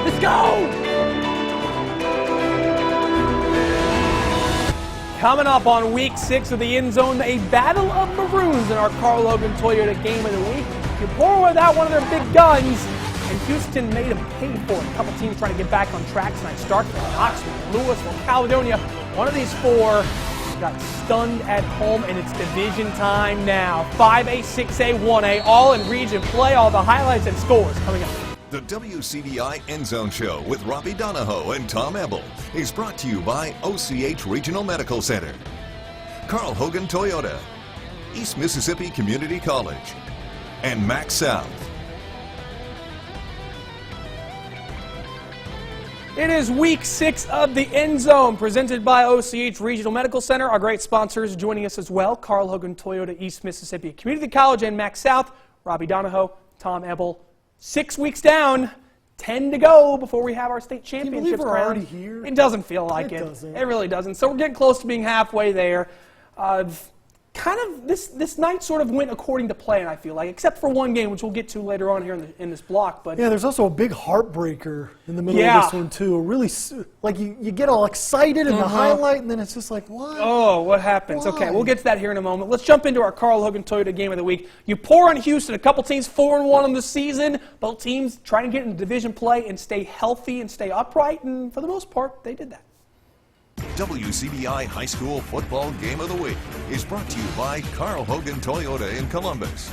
Let's go! Coming up on week 6 of the End Zone, a battle of maroons in our Carl Logan Toyota game of the week. You pour without one of their big guns, and Houston made them pay for it. A couple teams trying to get back on track tonight. Starkville, Noxubee, Louisville, Caledonia. One of these 4 got stunned at home, and it's division time now. 5A, 6A, 1A, all in region play. All the highlights and scores coming up. The WCBI EndZone Show with Robbie Donahoe and Tom Ebel is brought to you by OCH Regional Medical Center, Carl Hogan Toyota, East Mississippi Community College, and Max South. It is week 6 of the End Zone, presented by OCH Regional Medical Center. Our great sponsors joining us as well, Carl Hogan Toyota, East Mississippi Community College, and Max South. Robbie Donahoe, Tom Ebel. 6 weeks down, 10 to go before we have our state championships. We're already here? It doesn't feel like it. It really doesn't. So we're getting close to being halfway there. Kind of this night sort of went according to plan, I feel like, except for one game, which we'll get to later on here in this block. But yeah, there's also a big heartbreaker in the middle of this one too. Really, like you get all excited in the highlight, and then it's just like, what? Oh, what happens? Why? Okay, we'll get to that here in a moment. Let's jump into our Carl Hogan Toyota game of the week. You pour on Houston. A couple teams 4-1 on the season. Both teams trying to get into division play and stay healthy and stay upright, and for the most part, they did that. WCBI High School Football Game of the Week is brought to you by Carl Hogan Toyota in Columbus.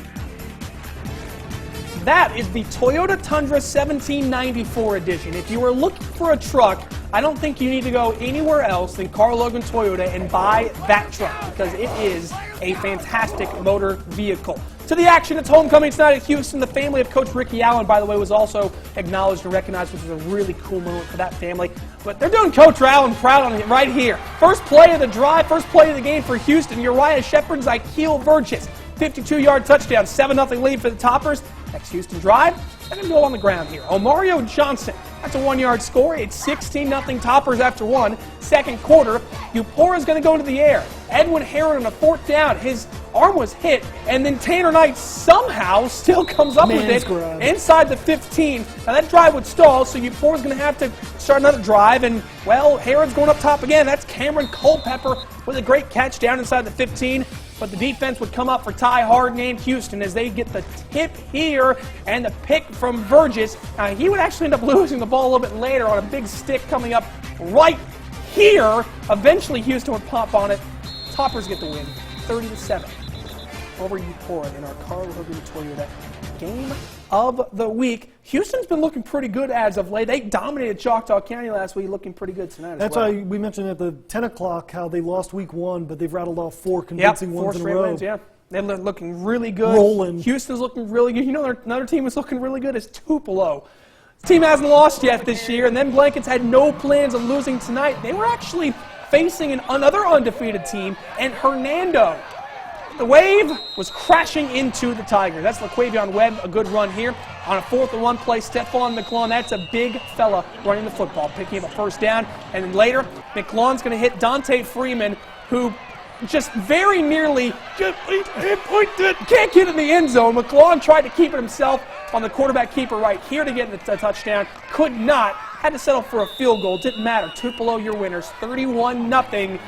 That is the Toyota Tundra 1794 edition. If you are looking for a truck, I don't think you need to go anywhere else than Carl Logan Toyota and buy that truck, because it is a fantastic motor vehicle. To the action, it's homecoming tonight at Houston. The family of Coach Ricky Allen, by the way, was also acknowledged and recognized, which was a really cool moment for that family. But they're doing Coach Allen proud on it right here. First play of the drive, first play of the game for Houston. Uriah Shepard's Ikeel Burgess. 52-yard touchdown, 7-0 lead for the Toppers. Next Houston drive, they're going to go on the ground here. Omario Johnson, that's a 1-yard score. It's 16-0 Toppers after 1. Second quarter, Upora's going to go into the air. Edwin Herron on a 4th down. His arm was hit, and then Tanner Knight somehow still comes up with it inside the 15. Now that drive would stall, so Upora's going to have to start another drive, and, well, Herron's going up top again. That's Cameron Culpepper with a great catch down inside the 15. But the defense would come up for Ty Hard named Houston as they get the tip here and the pick from Burgess. Now, he would actually end up losing the ball a little bit later on a big stick coming up right here. Eventually, Houston would pop on it. Toppers get the win, 30-7 over Upora in our Carl Hogan Toyota game of the week. Houston's been looking pretty good as of late. They dominated Choctaw County last week, looking pretty good tonight That's why we mentioned at the 10 o'clock how they lost week 1, but they've rattled off 4 convincing ones in a row. Wins, yeah. They're looking really good. Rolling. Houston's looking really good. You know, another team that's looking really good is Tupelo. This team hasn't lost yet this year, and then Blankets had no plans of losing tonight. They were actually facing another undefeated team, and Hernando. The wave was crashing into the Tigers. That's LaQuavion Webb, a good run here. On a 4th-and-1 play, Stephon McClellan, that's a big fella running the football, picking up a first down. And then later, McClellan's going to hit Dante Freeman, who just very nearly can't get in the end zone. McClellan tried to keep it himself on the quarterback keeper right here to get the touchdown. Could not. Had to settle for a field goal. Didn't matter. Tupelo, your winners, 31-0.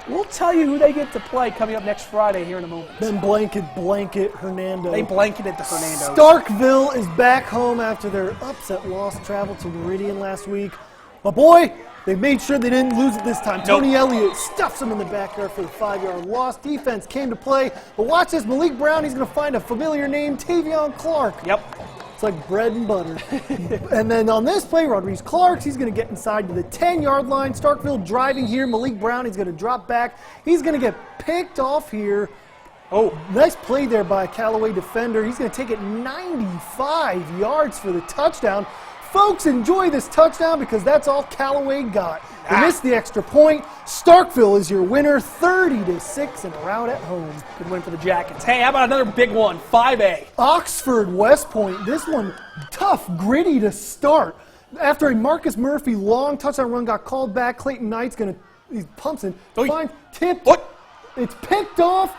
We'll tell you who they get to play coming up next Friday here in a moment. Then blanket Hernando. They blanketed the Hernando. Starkville is back home after their upset loss, traveled to Meridian last week. But boy, they made sure they didn't lose it this time. Tony Elliott stuffs them in the backyard for the 5-yard loss. Defense came to play. But watch this, Malik Brown, he's going to find a familiar name, Tavion Clark. Yep. It's like bread and butter. And then on this play, Rodriguez Clarks, he's going to get inside to the 10-yard line. Starkville driving here. Malik Brown, he's going to drop back. He's going to get picked off here. Oh, nice play there by a Callaway defender. He's going to take it 95 yards for the touchdown. Folks, enjoy this touchdown because that's all Callaway got. They missed the extra point. Starkville is your winner, 30-6 and around at home. Good win for the Jackets. Hey, how about another big one, 5A? Oxford West Point. This one tough, gritty to start. After a Marcus Murphy long touchdown run got called back, Clayton Knight's going to, he pumps in, finds, tipped. What? It's picked off.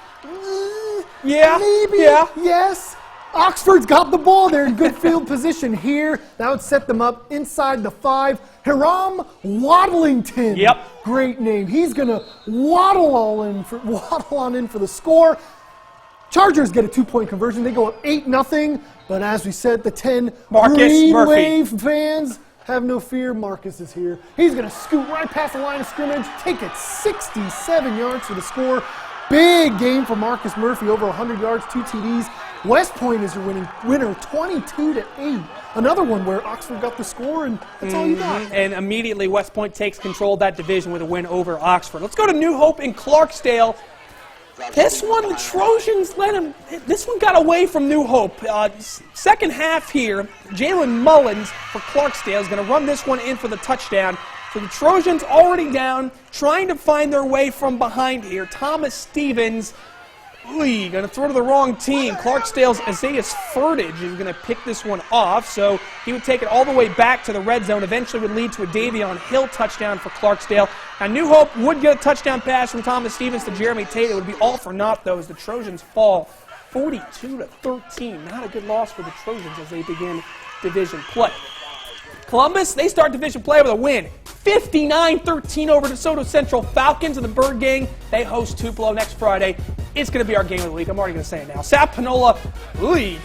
Yeah. Maybe. Yeah. Yes. Oxford's got the ball there in good field position here. That would set them up inside the 5. Hiram Waddlington. Yep. Great name. He's going to waddle on in for the score. Chargers get a 2-point conversion. They go up 8-0. But as we said, the 10 Green Wave fans have no fear. Marcus is here. He's going to scoot right past the line of scrimmage, take it 67 yards for the score. Big game for Marcus Murphy, over 100 yards, 2 TDs. West Point is your winner, 22-8. Another one where Oxford got the score, and that's all you got. And immediately West Point takes control of that division with a win over Oxford. Let's go to New Hope in Clarksdale. This one, the Trojans this one got away from New Hope. Second half here, Jalen Mullins for Clarksdale is going to run this one in for the touchdown. So the Trojans already down, trying to find their way from behind here. Thomas Stevens, going to throw to the wrong team. Clarksdale's Isaiah Furtage is going to pick this one off, so he would take it all the way back to the red zone. Eventually would lead to a Davion Hill touchdown for Clarksdale. Now New Hope would get a touchdown pass from Thomas Stevens to Jeremy Tate. It would be all for naught, though, as the Trojans fall 42-13. Not a good loss for the Trojans as they begin division play. Columbus, they start division play with a win. 59-13 over DeSoto Central Falcons, and the Bird Gang, they host Tupelo next Friday. It's going to be our game of the week. I'm already going to say it now. South Panola,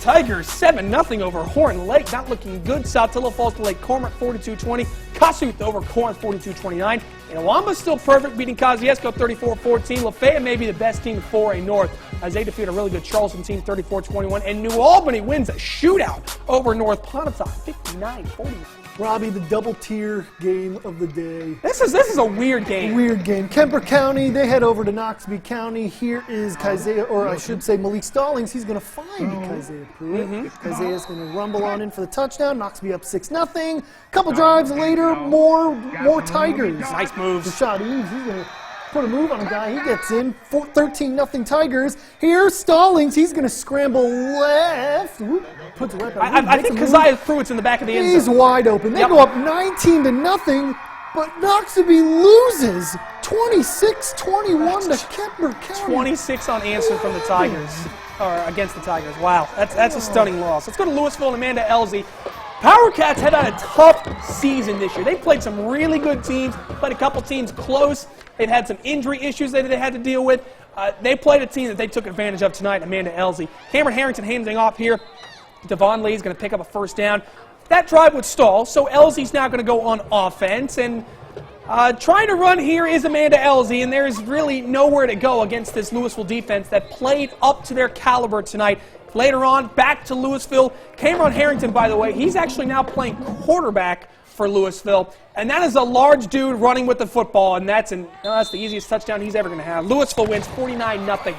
Tigers 7-0 over Horn Lake. Not looking good. South Tilla falls to Lake Cormorant 42-20. Kasuth over Corinth 42-29. Inawamba's still perfect, beating Kosciuszko 34-14. Lafayette may be the best team in 4A North as they defeat a really good Charleston team 34-21. And New Albany wins a shootout over North Pontotoc 59-40. Robbie, the double-tier game of the day. This is a weird game. Weird game. Kemper County, they head over to Noxubee County. Here is Kaiser, or I should say Malik Stallings. He's going to find Kaiser Pruitt. Kaiser's going to rumble on in for the touchdown. Noxubee up 6-0. Couple drives later, more Tigers. Nice moves. Rashad Eves, he's going to put a move on a guy. He gets in. 13-0 Tigers. Here, Stallings, he's going to scramble left. Whoop, puts it right back. I think Kaiser Pruitt's in the back of the end zone. He's wide open. They go up 19-0, but Noxubee loses 26-21 to Kemper County. 26 unanswered from the Tigers, or against the Tigers. Wow, that's a stunning loss. Let's go to Louisville and Amanda Elsie. Power Cats had a tough season this year. They played some really good teams, played a couple teams close. They've had some injury issues that they had to deal with. They played a team that they took advantage of tonight, Amanda Elsie. Cameron Harrington handing off here. Devon Lee's going to pick up a first down. That drive would stall, so Elsie's now going to go on offense. And trying to run here is Amanda Elsie, and there's really nowhere to go against this Louisville defense that played up to their caliber tonight. Later on, back to Louisville. Cameron Harrington, by the way, he's actually now playing quarterback for Louisville. And that is a large dude running with the football, and that's the easiest touchdown he's ever going to have. Louisville wins 49-0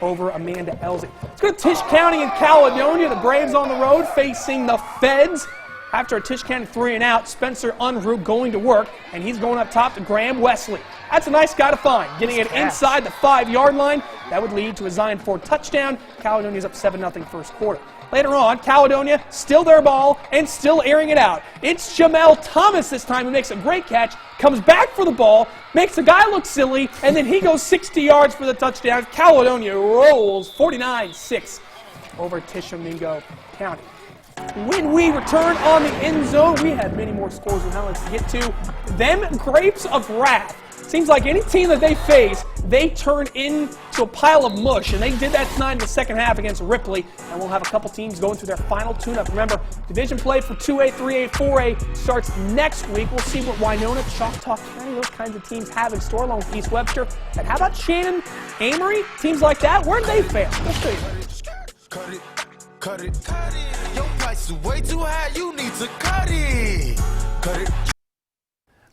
over Amanda Elsie. Let's go to Tisch County and Caledonia. The Braves on the road facing the Feds. After a Tisch County 3-and-out, Spencer Unruh going to work, and he's going up top to Graham Wesley. That's a nice guy to find. Getting it inside the 5-yard line. That would lead to a Zion Ford touchdown. Caledonia's up 7-0 first quarter. Later on, Caledonia still their ball and still airing it out. It's Jamel Thomas this time who makes a great catch, comes back for the ball, makes the guy look silly, and then he goes 60 yards for the touchdown. Caledonia rolls 49-6 over Tishomingo County. When we return on the end zone, we have many more scores and highlights to get to. Them Grapes of Wrath. Seems like any team that they face, they turn into a pile of mush, and they did that tonight in the second half against Ripley. And we'll have a couple teams going through their final tune-up. Remember, division play for 2A, 3A, 4A starts next week. We'll see what Wynonna, Choctaw County, those kinds of teams have in store along with East Webster. And how about Shannon, Amory, teams like that? Where do they fail? Let's see. Cut it. Your price is way too high. You need to cut it. Cut it.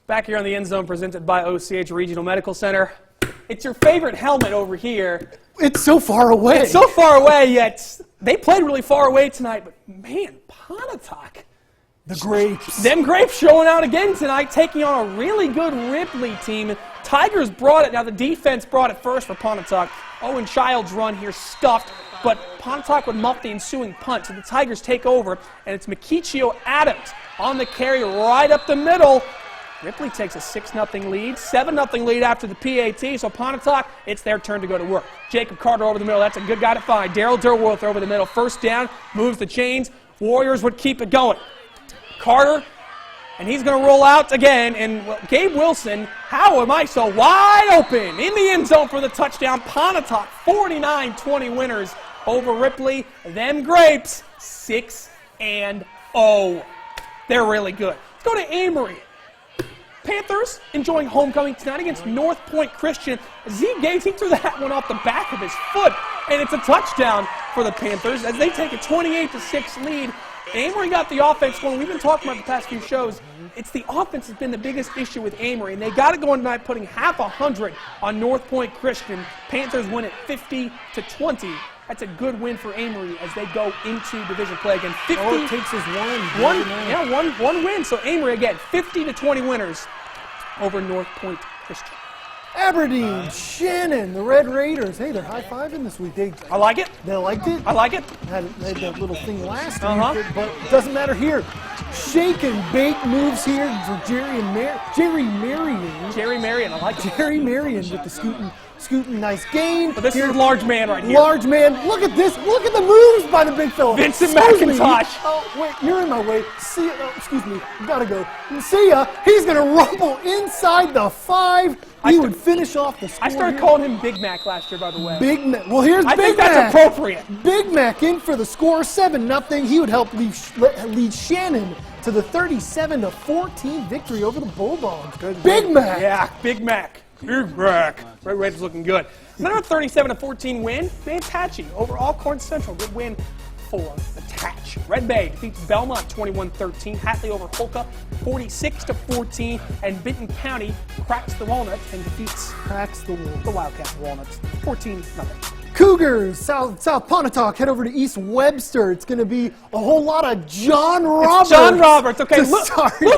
Back here on the End Zone, presented by OCH Regional Medical Center. It's your favorite helmet over here. It's so far away. It's so far away, yet they played really far away tonight. But man, Pontotoc. The Grapes. Them Grapes showing out again tonight, taking on a really good Ripley team. Tigers brought it. Now the defense brought it first for Pontotoc. Owen Child's run here stuffed but Pontotoc would muff the ensuing punt. So the Tigers take over, and it's Makiccio Adams on the carry right up the middle. Ripley takes a 6-0 lead, 7-0 lead after the PAT, so Pontotoc, it's their turn to go to work. Jacob Carter over the middle, that's a good guy to find. Daryl Derworth over the middle, first down, moves the chains. Warriors would keep it going. Carter, and he's going to roll out again, and Gabe Wilson, how am I so wide open in the end zone for the touchdown. Pontotoc, 49-20 winners over Ripley. Them Grapes, 6-0. They're really good. Let's go to Amory. Panthers enjoying homecoming tonight against North Point Christian. Z Gates, he threw that one off the back of his foot, and it's a touchdown for the Panthers as they take a 28-6 lead. Amory got the offense going. We've been talking about the past few shows. It's the offense has been the biggest issue with Amory, and they got it going tonight, putting half 100 on North Point Christian. Panthers win it 50-20. That's a good win for Amory as they go into division play again. 50. All it takes is one win. So Amory again, 50-20 winners over North Point Christian. Aberdeen, Shannon, the Red Raiders. Hey, they're high-fiving this week. I like it. They liked it. I like it. Had that little thing last week, but it doesn't matter here. Shake and bake moves here for Jerry Marion. Jerry Marion, I like it. Jerry Marion with the scooting, nice gain. But this is a large man right here. Large man. Look at this. Look at the moves by the big fella. Vincent Excuse me. McIntosh. Oh, wait, you're in my way. See ya. Oh, excuse me. Gotta go. See ya. He's going to rumble inside the 5. He would finish off the score. I started calling him Big Mac last year, by the way. Big Mac. Well, here's I Big think Mac. that's appropriate. Big Mac in for the score, 7-0. He would help lead Shannon to the 37-14 victory over the Bulldogs. Big Mac. Yeah, Big Mac. Big Mac. Red Raiders looking good. Another 37-14 win. Manatachee over Alcorn Central. Good win for the Tatch. Red Bay defeats Belmont 21-13. Hatley over Holka 46-14. And Benton County cracks the Walnut and defeats the Wildcat Walnuts 14-0. Cougars, South Pontotoc, head over to East Webster. It's going to be a whole lot of John Roberts. John Roberts. Okay, Luke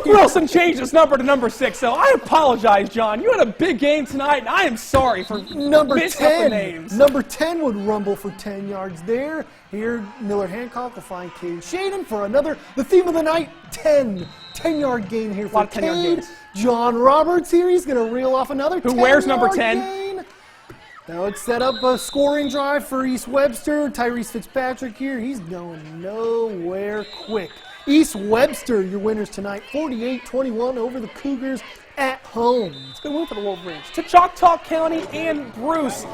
here. Wilson changed his number to number 6, so I apologize, John. You had a big game tonight, and I am sorry for number mixing up the 10. names. Number 10 would rumble for 10 yards there. Here, Miller Hancock will find Cade Shannon for another, the theme of the night, 10-yard gain here for Cade. John Roberts here, he's going to reel off another 10-yard Who wears number 10? Gain. Now let's set up a scoring drive for East Webster. Tyrese Fitzpatrick here. He's going nowhere quick. East Webster, your winners tonight, 48-21 over the Cougars at home. It's a good win for the Wolverines. To Choctaw County and Bruce.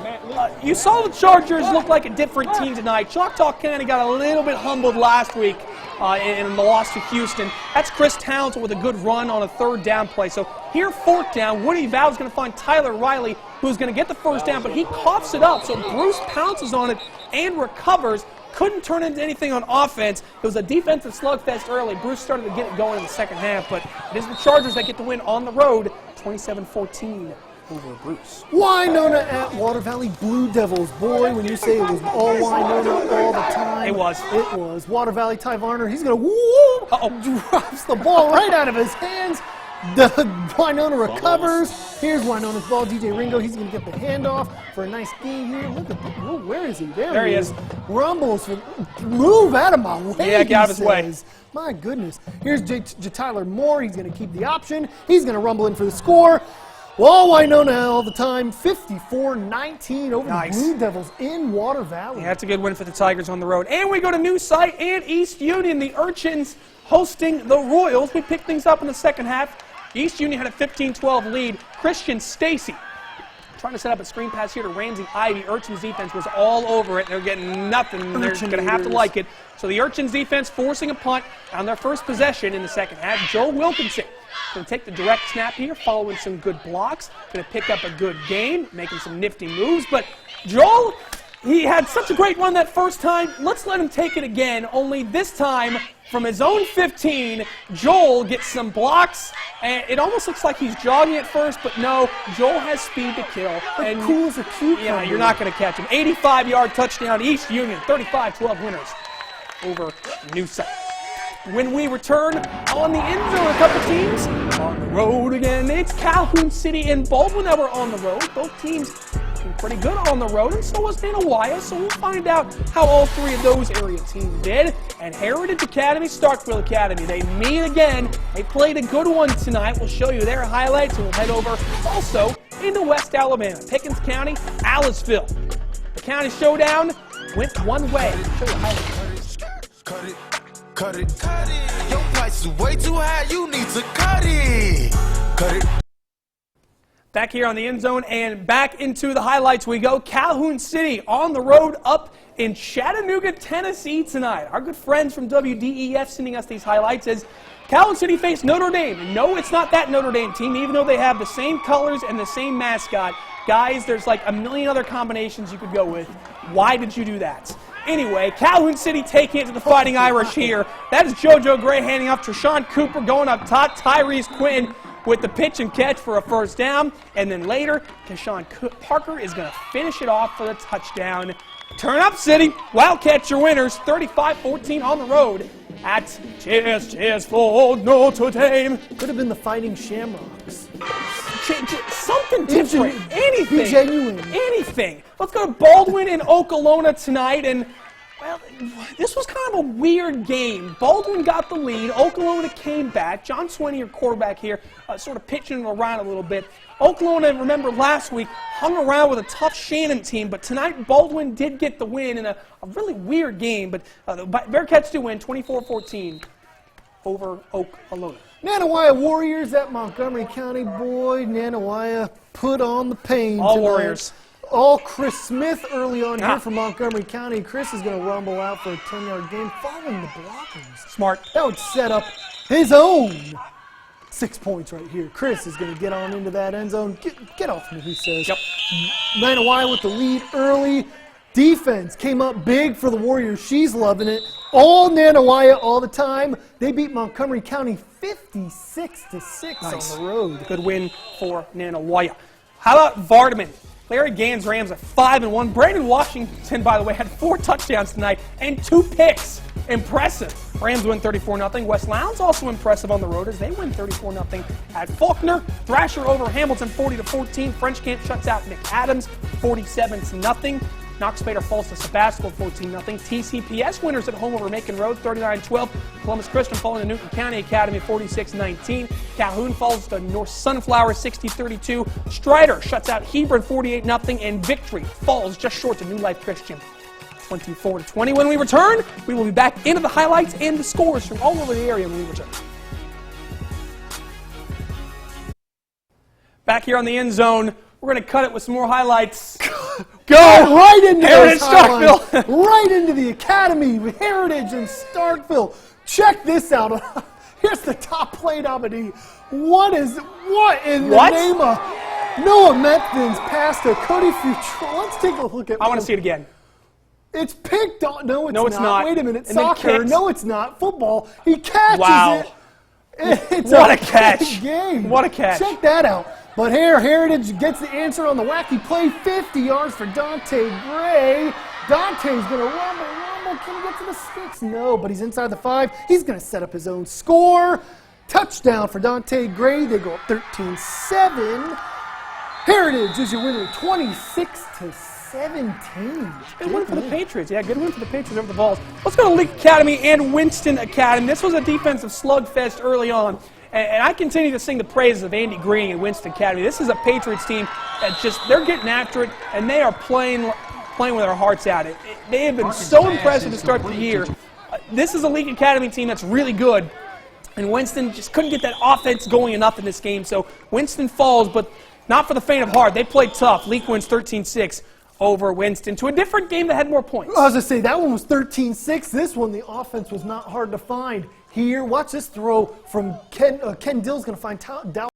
You saw the Chargers look like a different team tonight. Choctaw County got a little bit humbled last week in the loss to Houston. That's Chris Townsend with a good run on a 3rd down play. So here, 4th down, Woody Vow's going to find Tyler Riley, who's going to get the 1st down, but he coughs it up. So Bruce pounces on it and recovers. Couldn't turn into anything on offense. It was a defensive slugfest early. Bruce started to get it going in the second half, but it is the Chargers that get the win on the road, 27-14 over Bruce. Wynonna at Water Valley Blue Devils. Boy, when you say it was all Wynonna all the time. It was. It was. Water Valley Ty Varner, he's going to drops the ball right out of his hands. The Wynonna recovers. Here's Wynonna's ball. DJ Ringo, he's going to get the handoff for a nice game here. Look at where is he? There he is. Rumbles. Move out of my way. Yeah, get out of his way. My goodness. Here's Tyler Moore. He's going to keep the option. He's going to rumble in for the score. Well, Wynonna all the time, 54-19 over the Blue Devils in Water Valley. Yeah, that's a good win for the Tigers on the road. And we go to New Site and East Union. The Urchins hosting the Royals. We pick things up in the second half. East Union had a 15-12 lead. Christian Stacy trying to set up a screen pass here to Ramsey Ivy. Urchins defense was all over it. They're getting nothing. They're going to have to like it. So the Urchins defense forcing a punt on their first possession in the second half. Joe Wilkinson going to take the direct snap here, following some good blocks. Going to pick up a good gain, making some nifty moves. But Joel, he had such a great run that first time. Let's let him take it again, only this time from his own 15, Joel gets some blocks, and it almost looks like he's jogging at first, but no, Joel has speed to kill. And cool as a cucumber. Yeah, you're not going to catch him. 85-yard touchdown, East Union, 35-12 winners over New Site. When we return on the end zone, a couple teams on the road again. It's Calhoun City and Baldwin that were on the road. Both teams looking pretty good on the road, and so was Nanawaya, so we'll find out how all three of those area teams did. And Heritage Academy, Starkville Academy, they meet again. They played a good one tonight. We'll show you their highlights, and we'll head over also into West Alabama. Pickens County, Aliceville. The county showdown went one way. Show you highlights. Cut it. Your price is way too high, you need to cut it. Cut it. Back here on the end zone and back into the highlights we go. Calhoun City on the road up in Chattanooga, Tennessee tonight. Our good friends from WDEF sending us these highlights as Calhoun City faced Notre Dame. No, it's not that Notre Dame team, even though they have the same colors and the same mascot. Guys, there's like a million other combinations you could go with. Why did you do that? Anyway, Calhoun City taking it to the Fighting Irish here. That is JoJo Gray handing off to Sean Cooper going up top. Tyrese Quinn with the pitch and catch for a first down. And then later, Keshawn Parker is going to finish it off for the touchdown. Turn up, City. Wildcats your winners, 35-14 on the road at Cheers for Notre Dame. Could have been the Fighting Shamrocks. Something different. Anything. Be genuine. Anything. Let's go to Baldwin and Okolona tonight. And, well, this was kind of a weird game. Baldwin got the lead. Okolona came back. John Swinney, your quarterback here, sort of pitching it around a little bit. Okolona, remember last week, hung around with a tough Shannon team, but tonight Baldwin did get the win in a really weird game. But the Bearcats do win 24-14 over Okolona. Nanawaya Warriors at Montgomery County. Boy, Nanawaya put on the pain All tonight. Warriors. All Chris Smith early on here from Montgomery County. Chris is going to rumble out for a 10-yard gain following the blockers. Smart. That would set up his own 6 points right here. Chris is going to get on into that end zone. Get off me, he says. Yep. Nanawaya with the lead early. Defense came up big for the Warriors. She's loving it. All Nanawaya all the time. They beat Montgomery County 56-6 on the road. Good win for Nanawaya. How about Vardaman? Larry Gann's Rams are 5-1. Brandon Washington, by the way, had 4 touchdowns tonight and 2 picks. Impressive. Rams win 34-0. West Lowndes also impressive on the road as they win 34-0 at Faulkner. Thrasher over Hamilton 40-14. French Camp shuts out McAdams 47-0. Knox Bader falls to Sebastopol 14-0. TCPS winners at home over Macon Road 39-12. Columbus Christian falling to Newton County Academy 46-19. Calhoun falls to North Sunflower 60-32. Strider shuts out Hebron 48-0. And Victory falls just short to New Life Christian 24-20. When we return, we will be back into the highlights and the scores from all over the area when we return. Back here on the end zone, we're going to cut it with some more highlights. Go right into Heritage Starkville. Right into the Academy with Heritage and Starkville. Check this out. Here's the top plate, Aberdeen. What in the name of Noah Metvin's pass to Cody Futrell? Let's take a look at. I want to see it again. It's picked on. No, it's not. Wait a minute. And Soccer. No, it's not. Football. He catches it. It's what a catch. Game. What a catch. Check that out. But here, Heritage gets the answer on the wacky play. 50 yards for Dante Gray. Dante's going to rumble. Can he get to the 6? No, but he's inside the 5. He's going to set up his own score. Touchdown for Dante Gray. They go up 13-7. Heritage is your winner, 26-17. Good win for the Patriots. Yeah, good win for the Patriots over the Vols. Let's go to Leake Academy and Winston Academy. This was a defensive slugfest early on. And I continue to sing the praises of Andy Green and Winston Academy. This is a Patriots team that they're getting after it, and they are playing with their hearts out. They have been so impressive to start the year. This is a Leake Academy team that's really good, and Winston just couldn't get that offense going enough in this game. So Winston falls, but not for the faint of heart. They played tough. Leake wins 13-6 over Winston to a different game that had more points. I was going to say, that one was 13-6. This one, the offense was not hard to find. Here, watch this throw from Ken Dill's going to find Dow.